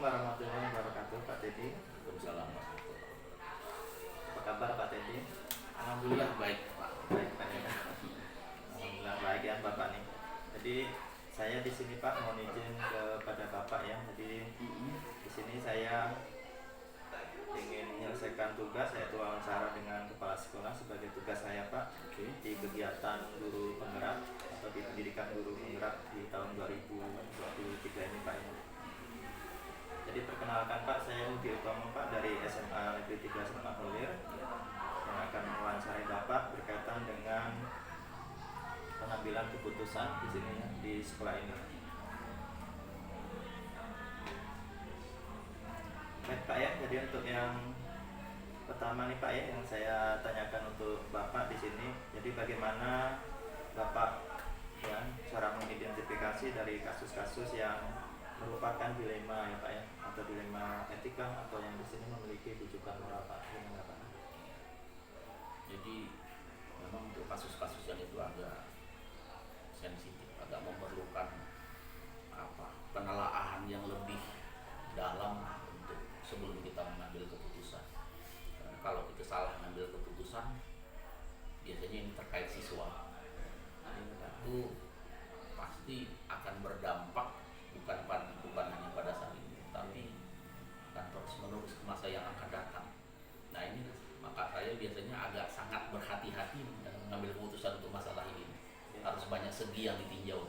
warahmatullahi wabarakatuh, Pak Teddy. Waalaikumsalam warahmatullahi Apa kabar Pak Teddy? Alhamdulillah baik Pak. Baik Pak ya. Alhamdulillah baik ya Bapak nih. Jadi saya di sini Pak mau izin kepada Bapak ya. Jadi di sini saya ingin menyelesaikan tugas yaitu wawancara dengan kepala sekolah sebagai tugas saya Pak di kegiatan guru penggerak atau di pendidikan guru penggerak di tahun 2023 ini Pak ya. Jadi perkenalkan Pak, saya Budi Utomo Pak dari SMA Negeri 3 Setempat Mulir yang akan mewawancarai Bapak berkaitan dengan pengambilan keputusan di sini ya, di sekolah ini. Baik Pak ya, jadi untuk yang pertama nih Pak ya, yang saya tanyakan untuk Bapak di sini, jadi bagaimana Bapak ya cara mengidentifikasi dari kasus-kasus yang merupakan dilema ya Pak ya, atau dilema etika atau yang di sini memiliki rujukan moral Pak, gimana Pak? Jadi memang untuk kasus-kasus yang itu agak sensitif, agak memerlukan penelaahan yang lebih dalam untuk sebelum kita mengambil keputusan. Karena kalau kita salah mengambil keputusan, biasanya ini terkait siswa, itu pasti akan berdampak bukan hanya pada saat ini, tapi akan terus menerus ke masa yang akan datang. Nah ini maka saya biasanya agak sangat berhati-hati dalam mengambil keputusan untuk masalah ini. Harus banyak segi yang ditinjau.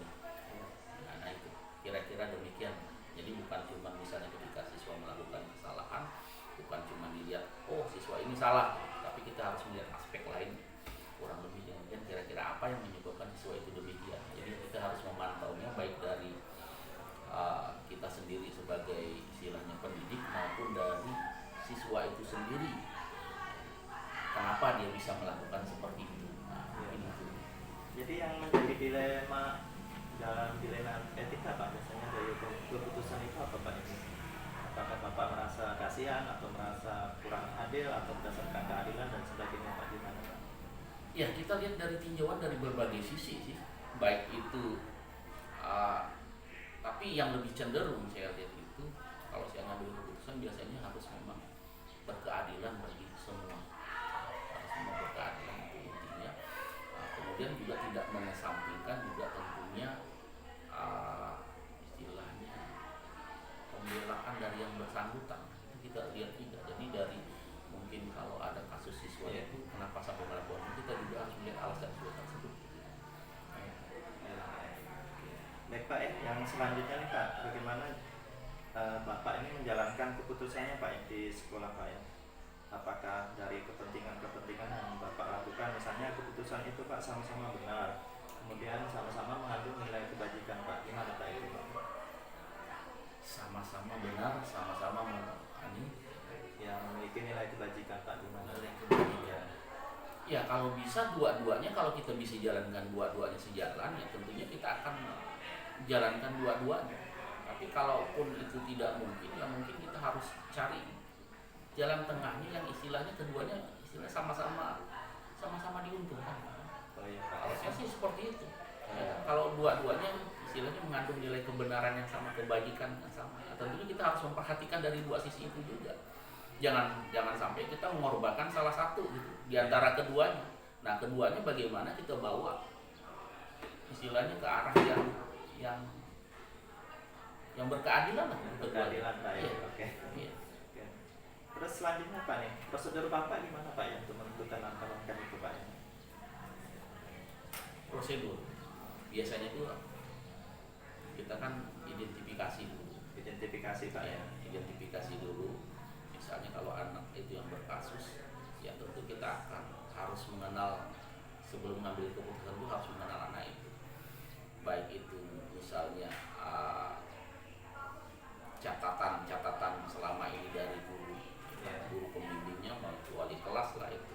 Nah itu kira-kira demikian. Jadi bukan cuma misalnya ketika siswa melakukan kesalahan, bukan cuma dilihat oh siswa ini salah, tapi kita harus melihat aspek lain. Kurang lebih demikian, kira-kira apa yang menyebabkan siswa itu demikian. Jadi kita harus memantaunya baik dari kita sendiri sebagai istilahnya pendidik maupun dari siswa itu sendiri. Kenapa dia bisa melakukan seperti itu? Nah, ini itu. Jadi yang menjadi dilema dalam dilema etika Pak biasanya dari keputusan itu apa Pak ini? Apakah Bapak merasa kasihan atau merasa kurang adil atau berdasarkan keadilan dan sebagainya Pak, gimana Pak? Ya kita lihat dari tinjauan dari berbagai sisi sih, baik itu tapi yang lebih cenderung saya lihat itu kalau saya ngambil keputusan biasanya harus memang berkeadilan bagi semua, harus semua berkeadilan itu intinya. Kemudian juga tidak mengesampingkan juga tentunya istilahnya pembelaan dari yang bersangkutan, itu kita lihat juga. Jadi dari mungkin kalau ada kasus siswa itu kenapa sampai melakukan itu, kita juga harus melihat alasan siswa tersebut. Baik Pak ya, yang selanjutnya nih Pak, bagaimana Bapak ini menjalankan keputusannya Pak di sekolah Pak ya? Apakah dari kepentingan yang Bapak lakukan, misalnya keputusan itu Pak sama-sama benar, kemudian sama-sama mengandung nilai kebajikan Pak, gimana Pak itu Pak? Sama-sama benar, sama-sama yang memiliki nilai kebajikan Pak, gimana? nilai kebajikan. Ya kalau bisa dua-duanya, kalau kita bisa jalankan dua-duanya sejalan, ya tentunya kita akan jalankan dua-duanya. Tapi kalaupun itu tidak mungkin, ya mungkin kita harus cari jalan tengahnya yang istilahnya keduanya sama-sama diuntungkan. Oh iya Pak. Kalau saya sih seperti itu. Ya, kalau dua-duanya istilahnya mengandung nilai kebenaran yang sama, kebajikan yang sama, ya tentunya kita harus memperhatikan dari dua sisi itu juga. Jangan sampai kita mengorbankan salah satu gitu di antara keduanya. Nah, keduanya bagaimana kita bawa istilahnya ke arah yang berkeadilan lah. Berkeadilan Pak ya. Iya. Oke. Iya. Oke. Terus selanjutnya Pak nih, prosedur Bapak gimana Pak ya untuk menentukan langkah-langkah itu Pak ya? Prosedur biasanya itu kita kan identifikasi dulu. Identifikasi Pak ya. Identifikasi dulu. Misalnya kalau anak itu yang berkasus, ya tentu kita harus mengenal sebelum mengambil keputusan itu harus mengenal anak itu. Baik itu misalnya catatan selama ini dari guru pembimbingnya maupun wali kelas lah itu,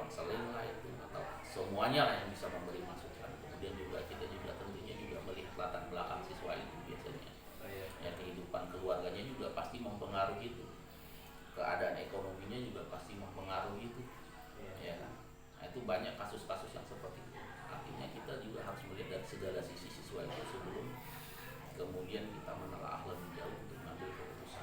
konseling lah itu, atau semuanya lah yang bisa memberi masukan. Kemudian juga kita juga tentunya juga melihat latar belakang siswa itu biasanya. Ya kehidupan keluarganya juga pasti mempengaruhi itu. Keadaan ekonominya juga pasti mempengaruhi itu. Ya kan? Nah, itu banyak kasus-kasus yang seperti itu. Artinya kita juga harus melihat dari segala sisi siswa itu sebelum kemudian kita menelaah lebih jauh untuk mengambil keputusan.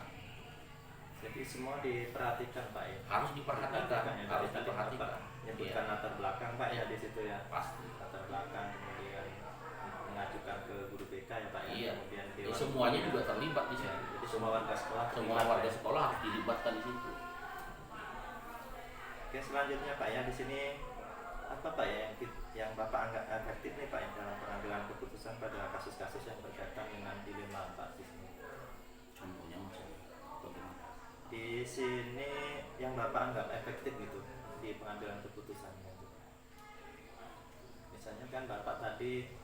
semua diperhatikan Pak ya. Harus diperhatikan, Ya, harus tadi diperhatikan. Bapak menyebutkan latar belakang Pak ya di situ ya. Pasti. Latar belakang, kemudian mengajukan ke guru BK ya Pak ya. Iya. Kemudian Jadi semuanya juga terlibat di ya, situ. jadi semua warga sekolah Semua terlibat, warga Pak, ya. sekolah harus dilibatkan di situ. Oke, selanjutnya Pak ya, di sini apa Pak ya yang Bapak anggap efektif nih Pak ya dalam pengambilan keputusan pada kasus-kasus yang berkaitan dengan dilema Pak di sini. Contohnya maksudnya bagaimana? Di sini yang Bapak anggap efektif gitu di pengambilan keputusannya itu. Misalnya kan Bapak tadi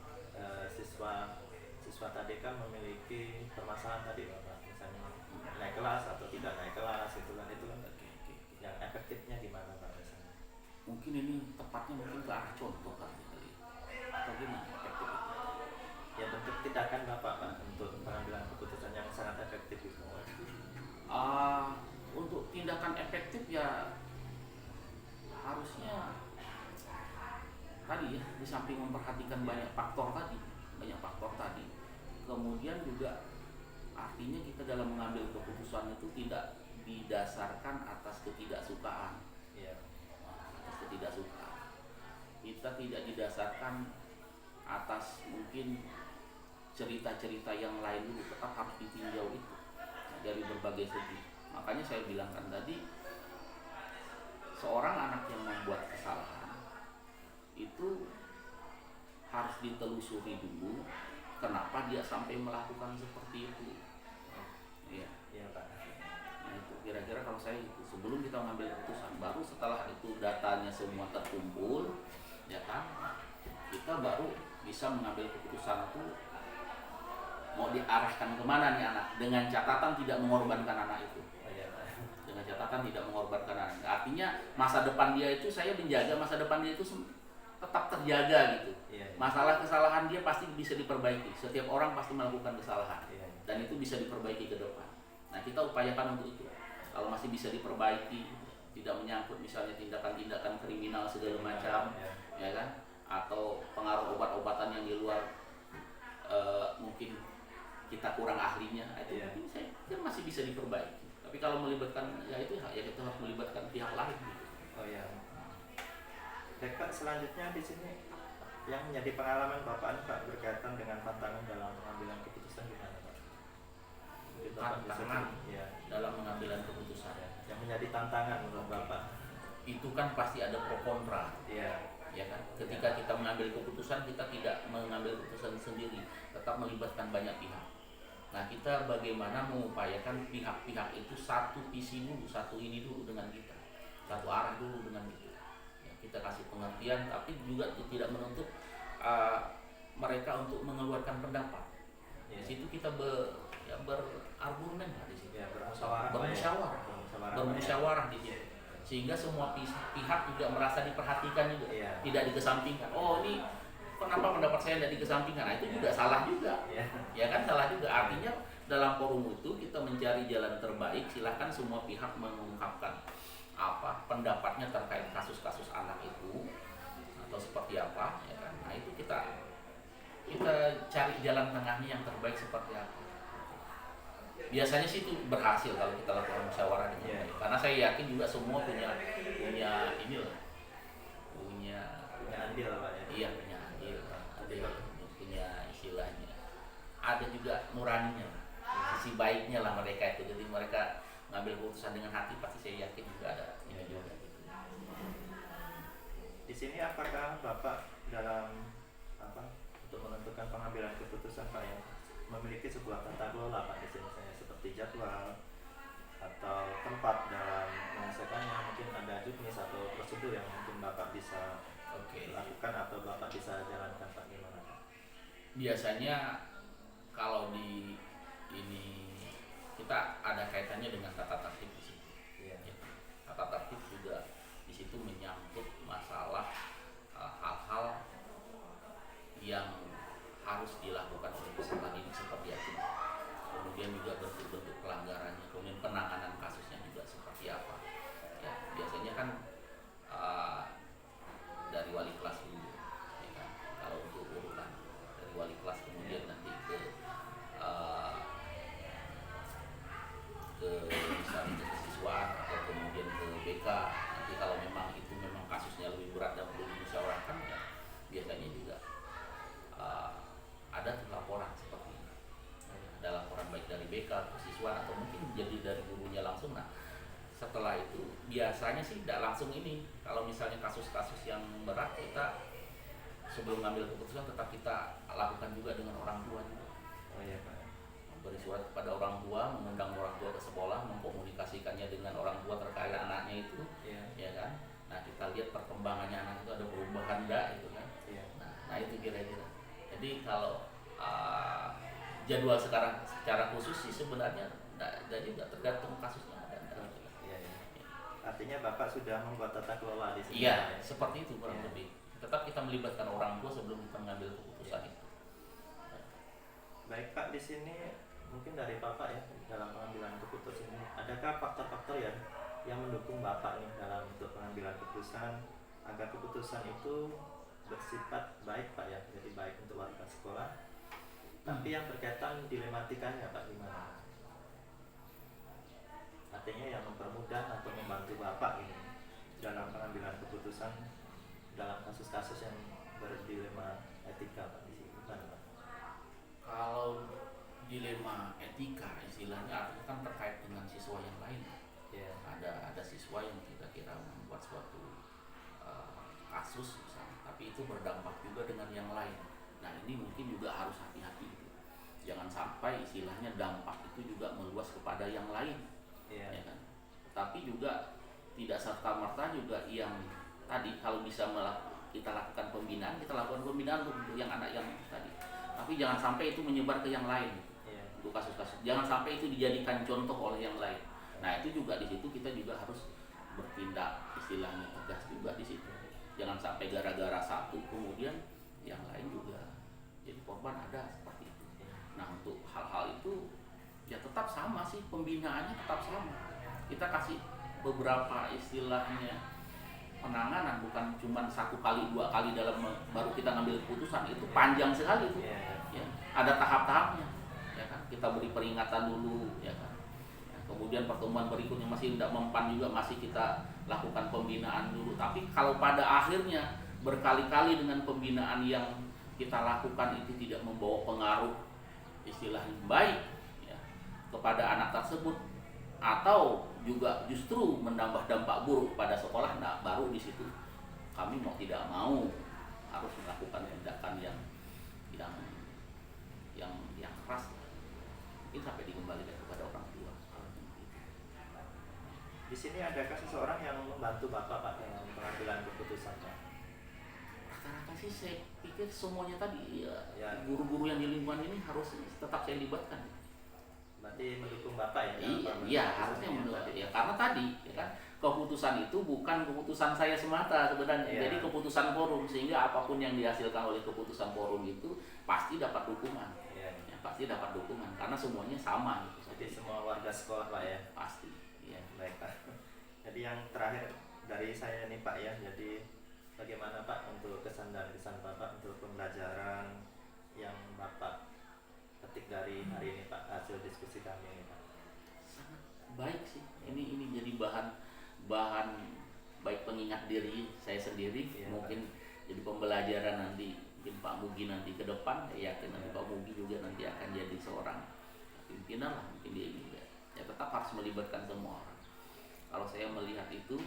siswa tadi kan memiliki permasalahan tadi Bapak, misalnya naik kelas atau tidak naik kelas itu kan Oke. yang efektifnya gimana Pak misalnya? Mungkin ini tepatnya mungkin ke arah contoh kali. Atau gimana efektif itu? Ya bentuk tindakan Bapak Pak untuk pengambilan keputusan yang sangat efektif itu. Untuk tindakan efektif ya harusnya tadi ya, di samping memperhatikan banyak faktor tadi, kemudian juga artinya kita dalam mengambil keputusan itu tidak didasarkan atas ketidaksukaan. Iya. Atas ketidaksukaan. Kita tidak didasarkan atas mungkin cerita-cerita yang lain dulu, tetap harus ditinjau itu dari berbagai segi. Makanya saya bilangkan tadi, seorang anak yang membuat kesalahan itu harus ditelusuri dulu kenapa dia sampai melakukan seperti itu. Iya. Iya Pak. Nah itu kira-kira kalau saya itu sebelum kita mengambil keputusan, baru setelah itu datanya semua terkumpul, ya kan, kita baru bisa mengambil keputusan itu mau diarahkan kemana nih anak, dengan catatan tidak mengorbankan anak itu. Dengan catatan tidak mengorbankan anak. Artinya masa depan dia itu, saya menjaga masa depan dia itu tetap terjaga gitu. Iya. Masalah kesalahan dia pasti bisa diperbaiki. Setiap orang pasti melakukan kesalahan. Iya. Dan itu bisa diperbaiki ke depan. Nah kita upayakan untuk itu. Kalau masih bisa diperbaiki, tidak menyangkut misalnya tindakan-tindakan kriminal segala macam, ya kan? Atau pengaruh obat-obatan yang di luar mungkin kita kurang ahlinya, itu mungkin saya pikir masih bisa diperbaiki. Tapi kalau melibatkan ya itu ya kita harus melibatkan pihak lain gitu. Oh ya. Baik Pak, selanjutnya di sini yang menjadi pengalaman Bapak Pak berkaitan dengan tantangan dalam pengambilan keputusan gimana Pak? Mungkin Bapak bisa Tantangan ya, dalam pengambilan keputusan yang menjadi tantangan menurut Bapak. itu kan pasti ada pro kontra. Iya. Ya kan, ketika kita mengambil keputusan, kita tidak mengambil keputusan sendiri, tetap melibatkan banyak pihak. Nah kita bagaimana mengupayakan pihak-pihak itu satu visi dulu, satu ini dulu dengan kita, satu arah dulu dengan kita. Ya, kita kasih pengertian, tapi juga tidak menuntut mereka untuk mengeluarkan pendapat. Di situ kita berargumen lah di situ, Ya, bermusyawarah di situ, sehingga semua pihak juga merasa diperhatikan juga, Iya. tidak dikesampingkan. Oh ini kenapa pendapat saya tidak dikesampingkan? Nah, itu juga salah juga. Iya. Ya kan, salah juga. Artinya dalam forum itu kita mencari jalan terbaik. Silahkan semua pihak mengungkapkan apa pendapatnya terkait kasus-kasus anak itu atau seperti apa, ya kan. Nah itu kita cari jalan tengahnya yang terbaik seperti apa. Biasanya sih itu berhasil kalau kita lakukan musyawarah dengan baik. Karena saya yakin juga semua punya inilah, punya andil Pak ya. Iya, punya istilahnya. Ada juga nuraninya, sisi baiknya lah mereka itu. Jadi mereka ngambil keputusan dengan hati, pasti saya yakin juga ada ini juga. Di sini apakah Bapak dalam untuk menentukan pengambilan keputusan Pak yang memiliki sebuah tata kelola Pak di sini, misalnya seperti jadwal atau tempat dalam menyelesaikannya, mungkin ada juknis atau prosedur yang mungkin Bapak bisa lakukan atau Bapak bisa jalankan Pak, gimana Pak? Biasanya kalau di ini kita ada kaitannya dengan tata tertib di situ. Iya. Ya. Tata tertib juga di situ menyangkut masalah hal-hal yang harus dilakukan oleh peserta didik seperti apa. Kemudian juga bentuk-bentuk pelanggarannya, kemudian penanganan kasusnya juga seperti apa. Ya, biasanya kan dari wali kelas dulu, ya kan? Kalau untuk urutan dari wali kelas kemudian nanti ke misalnya ke siswa BK. Nanti kalau memang itu memang kasusnya lebih berat dan perlu dimusyawarahkan, ya biasanya juga ada tuh laporan seperti ini. Ada laporan baik dari BK ke siswa atau mungkin jadi dari gurunya langsung. Nah, setelah itu biasanya sih tidak langsung ini. Kalau misalnya kasus-kasus yang berat, kita sebelum ngambil keputusan tetap kita lakukan juga dengan orang tua juga. Oh iya Pak. Beri surat kepada orang tua, mengundang orang tua ke sekolah, mengkomunikasikannya dengan orang tua terkait anaknya itu, ya kan. Nah, kita lihat perkembangannya anak itu ada perubahan enggak itu kan. Nah itu kira-kira. Jadi kalau jadwal sekarang secara khusus sih sebenarnya tidak tergantung kasusnya ada. Artinya Bapak sudah membuat tata kelola di sini. Iya, seperti itu kurang lebih. Tetap kita melibatkan orang tua sebelum kita mengambil keputusan itu. Baik Pak, di sini mungkin dari Bapak ya dalam pengambilan keputusan ini, adakah faktor-faktor ya yang mendukung Bapak nih dalam untuk pengambilan keputusan agar keputusan itu bersifat baik Pak ya, jadi baik untuk warga sekolah, tapi yang berkaitan dilematikanya Pak gimana? Artinya yang mempermudah atau membantu Bapak ini dalam pengambilan keputusan dalam kasus-kasus yang berdilema etika Pak di sini gimana Pak? Kalau dilema etika istilahnya artinya kan terkait dengan siswa yang lain. Ada siswa yang kira-kira membuat suatu kasus misalnya, tapi itu berdampak juga dengan yang lain. Nah ini mungkin juga harus hati-hati. Jangan sampai istilahnya dampak itu juga meluas kepada yang lain, ya kan? Tapi juga tidak serta-merta juga yang tadi kalau bisa kita lakukan pembinaan, kita lakukan pembinaan untuk yang anak yang tadi. Tapi jangan sampai itu menyebar ke yang lain. Untuk kasus-kasus, jangan sampai itu dijadikan contoh oleh yang lain. Nah itu juga di situ kita juga harus bertindak istilahnya tegas juga di situ. Jangan sampai gara-gara satu kemudian yang lain juga jadi korban, ada seperti itu. Nah untuk hal-hal itu ya tetap sama sih, pembinaannya tetap sama. Kita kasih beberapa istilahnya penanganan, bukan cuma 1 kali 2 kali dalam baru kita ngambil keputusan. Itu panjang sekali itu. Ya, ada tahap-tahapnya. Ya kan? Kita beri peringatan dulu, ya kan. Ya, kemudian pertemuan berikutnya masih tidak mempan juga, masih kita lakukan pembinaan dulu. Tapi kalau pada akhirnya berkali-kali dengan pembinaan yang kita lakukan itu tidak membawa pengaruh istilahnya baik ya, kepada anak tersebut, atau juga justru menambah dampak buruk pada sekolah, nah baru di situ kami mau tidak mau harus melakukan tindakan yang keras, mungkin sampai dikembalikan kepada orang tua. Di sini adakah seseorang yang membantu Bapak Pak dalam pengambilan keputusan Pak? Rata-rata sih saya pikir semuanya tadi ya, guru-guru yang di lingkungan ini harus tetap saya libatkan. Berarti mendukung Bapak ya? Iya, harusnya mendukung ya, karena tadi ya kan, keputusan itu bukan keputusan saya semata sebenarnya, jadi keputusan forum, sehingga apapun yang dihasilkan oleh keputusan forum itu pasti dapat dukungan. Pasti dapat dukungan karena semuanya sama gitu. Jadi semua warga sekolah Pak ya? Pasti. Ya. Baik Pak. Jadi yang terakhir dari saya nih Pak ya, jadi bagaimana Pak untuk kesan dan kesan Bapak untuk pembelajaran yang Bapak petik dari hari ini Pak, hasil diskusi kami ini Pak? Sangat baik sih. Ini jadi bahan baik pengingat diri saya sendiri, mungkin Pak. Jadi pembelajaran nanti. Mungkin Pak Mugi nanti ke depan, saya yakin nanti Pak Mugi juga nanti akan jadi seorang pimpinan lah mungkin dia juga. Ya tetap harus melibatkan semua orang. Kalau saya melihat itu,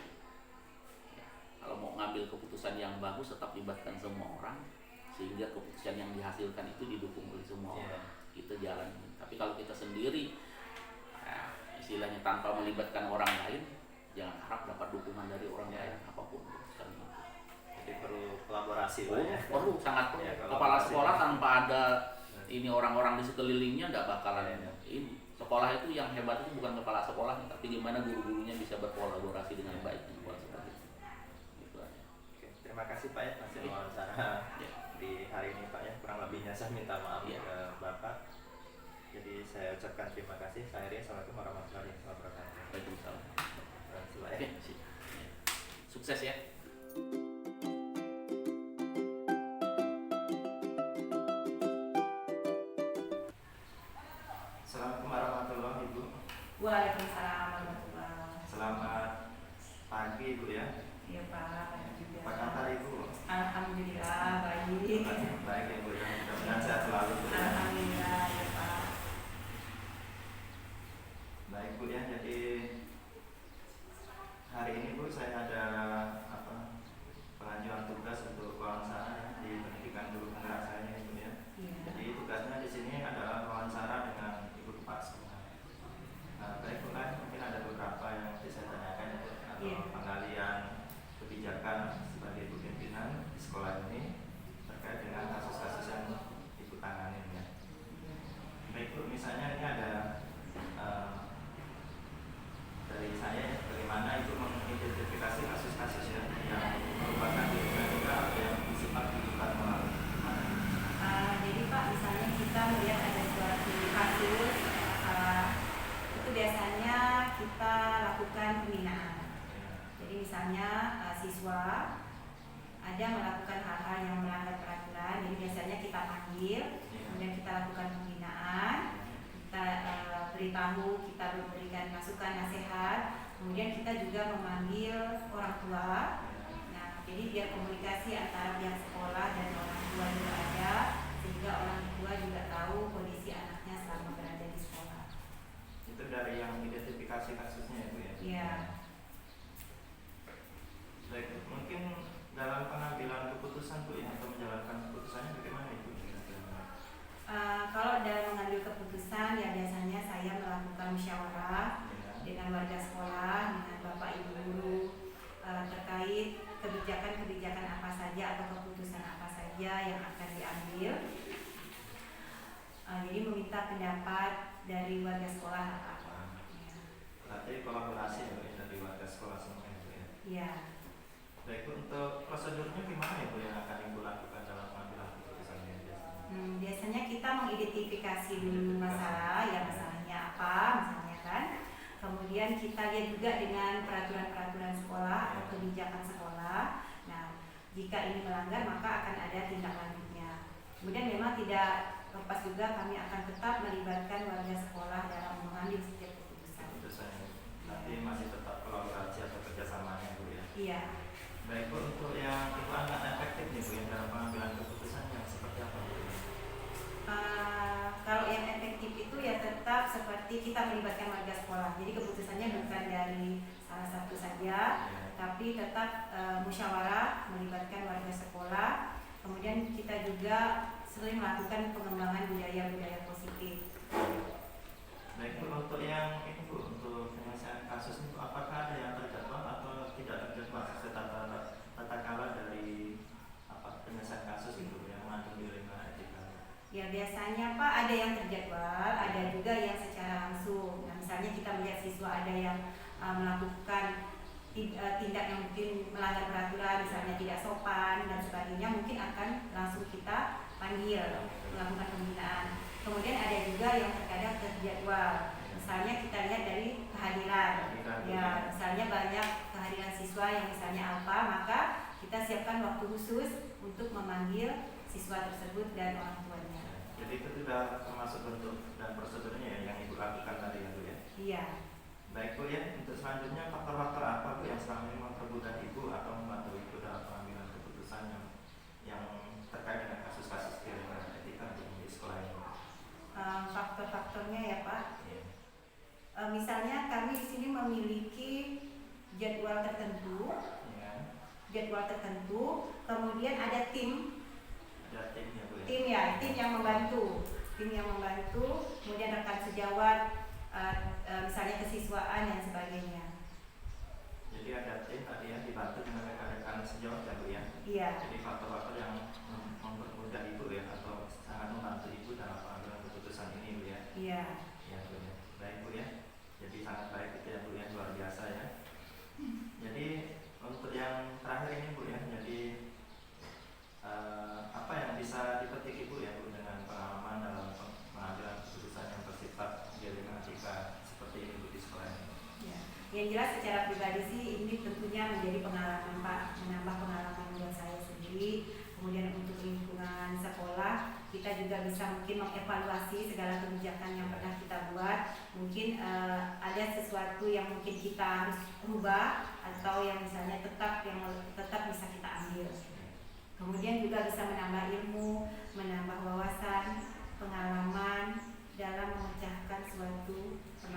ya, kalau mau ngambil keputusan yang bagus tetap libatkan semua orang, sehingga keputusan yang dihasilkan itu didukung oleh semua orang. Itu jalan. Tapi kalau kita sendiri, istilahnya tanpa melibatkan orang lain, jangan harap dapat dukungan dari orang lain apapun. Jadi perlu kolaborasi Pak ya? Perlu, sangat perlu. Kepala sekolah tanpa ada ini orang-orang di sekelilingnya nggak bakalan ini. Sekolah itu yang hebat itu bukan kepala sekolahnya, tapi gimana guru-gurunya bisa berkolaborasi dengan baik dengan seperti itu. Gitu aja. Oke, terima kasih Pak ya hasil wawancara di hari ini Pak ya. Kurang lebihnya saya minta maaf ke Bapak. Jadi saya ucapkan terima kasih. Saya Ria, assalamualaikum warahmatullahi wabarakatuh. Waalaikumsalam. Oke, sukses ya. Assalamualaikum warahmatullahi wabarakatuh. Waalaikumsalam warahmatullahi wabarakatuh. Selamat pagi Bu ya. Iya Pak, pagi juga. Apa kabar Ibu? Alhamdulillah baik. Baik ya Bu ya, mudah-mudahan sehat selalu Bu ya. Alhamdulillah ya Pak. Baik Bu ya, jadi hari ini Bu saya ada pengajuan tugas untuk wawancara ya, di pendidikan guru penggerak saya ini Bu ya. Iya. Jadi tugasnya di sini adalah wawancara dengan Ibu Kepala Sekolah. Baik Bu kan, mungkin ada beberapa yang bisa saya tanyakan ya Bu, atau Iya. penggalian kebijakan sebagai ibu pimpinan di sekolah ini terkait dengan kasus-kasus yang Ibu tangani ya. Baik Bu, misalnya ini ada dari saya bagaimana Ibu mengidentifikasi kasus-kasus ya yang merupakan dinamika atau yang bersifat kehidupan moral. Jadi Pak, misalnya kita melihat ada suatu kasus, itu biasanya kita lakukan pembinaan. Jadi misalnya siswa ada melakukan hal-hal yang melanggar peraturan, jadi biasanya kita panggil, kemudian kita lakukan pembinaan, kita beritahu, kita memberikan masukan, nasihat, kemudian kita juga memanggil orang tua. Nah, jadi biar komunikasi antara pihak sekolah dan orang tua juga ada, sehingga orang tua juga tahu kondisi anaknya selama berada di sekolah. Itu dari yang identifikasi kasusnya ya Bu ya. Iya. Baik, mungkin dalam pengambilan keputusan Bu ya, atau menjalankan keputusannya bagaimana Ibu? Kalau dalam mengambil keputusan ya biasanya saya melakukan musyawarah dengan warga sekolah, dengan bapak ibu guru terkait kebijakan-kebijakan apa saja atau keputusan apa saja yang akan diambil. Jadi meminta pendapat dari warga sekolah apa. Berarti kolaborasi ya Bu ya, dari warga sekolah semua ya Bu ya. Iya. Baik Bu, untuk prosedurnya gimana ya Bu yang akan Ibu lakukan dalam pengambilan keputusan ini biasanya? Biasanya kita mengidentifikasi dulu masalah, ya masalahnya apa misalnya kan. Kemudian kita lihat juga dengan peraturan-peraturan sekolah atau kebijakan sekolah. Nah, jika ini melanggar maka akan ada tindak lanjutnya. Kemudian memang tidak lepas juga kami akan tetap melibatkan warga sekolah dalam mengambil setiap keputusan. Keputusannya nanti masih tetap kolaborasi atau kerjasamanya Bu ya. Iya. Baik Bu, untuk yang Ibu anggap efektif nih Bu yang dalam pengambilan keputusan yang seperti apa Bu? Kalau yang efektif itu ya tetap seperti kita melibatkan warga sekolah. Jadi keputusannya bukan dari salah satu saja, tapi tetap musyawarah melibatkan warga sekolah. Kemudian kita juga sering melakukan pengembangan budaya-budaya positif. Baik Bu, untuk yang ini Bu, untuk penyelesaian kasus itu apakah ada yang terjadwal atau tidak terjadwal tata cara dari penyelesaian kasus itu yang mengandung nilai etika? Ya biasanya Pak ada yang terjadwal, ada juga yang secara langsung. Nah misalnya kita melihat siswa ada yang melakukan tindak yang mungkin melanggar peraturan, misalnya tidak sopan dan sebagainya, mungkin akan langsung kita panggil melakukan pembinaan. Kemudian ada juga yang terkadang terjadwal. Misalnya kita lihat dari kehadiran, ya misalnya banyak kehadiran siswa yang misalnya alfa, maka kita siapkan waktu khusus untuk memanggil siswa tersebut dan orang tuanya. Jadi itu sudah termasuk bentuk dan prosedurnya ya yang Ibu lakukan tadi ya Bu ya? Iya. Baik Bu ya, untuk selanjutnya faktor-faktor apa Bu yang selama ini mempermudah Ibu atau membantu Ibu dalam pengambilan keputusan yang terkait dengan kasus-kasus pelanggaran etika di sekolah ini? Faktor-faktornya ya Pak. Iya. Misalnya kami di sini memiliki jadwal tertentu, kemudian ada tim. Ada tim ya Bu ya? Tim yang membantu, kemudian rekan sejawat, misalnya kesiswaan dan sebagainya. Jadi ada tim tadi yang dibantu dengan rekan-rekan sejawat ya Bu ya? Iya. Jadi faktor-faktor yang mempermudah Ibu ya atau sangat membantu Ibu dalam pengambilan keputusan ini Bu ya? Iya. Ya Bu ya. Baik Bu ya. Jadi sangat baik itu ya Bu ya, luar biasa ya. Jadi untuk yang terakhir ini Bu ya, jadi apa yang bisa dipetik Ibu ya Bu dengan pengalaman dalam pengambilan keputusan yang bersifat dilematika seperti ini Bu di sekolah ini? Ya. Yang jelas secara pribadi sih ini tentunya menjadi pengalaman Pak, menambah pengalaman buat saya sendiri Kemudian untuk lingkungan sekolah, kita juga bisa mungkin mengevaluasi segala kebijakan yang pernah kita buat. Mungkin ada sesuatu yang mungkin kita harus rubah atau yang misalnya tetap bisa kita ambil. Kemudian juga bisa menambah ilmu, menambah wawasan, pengalaman dalam memecahkan suatu permasalahan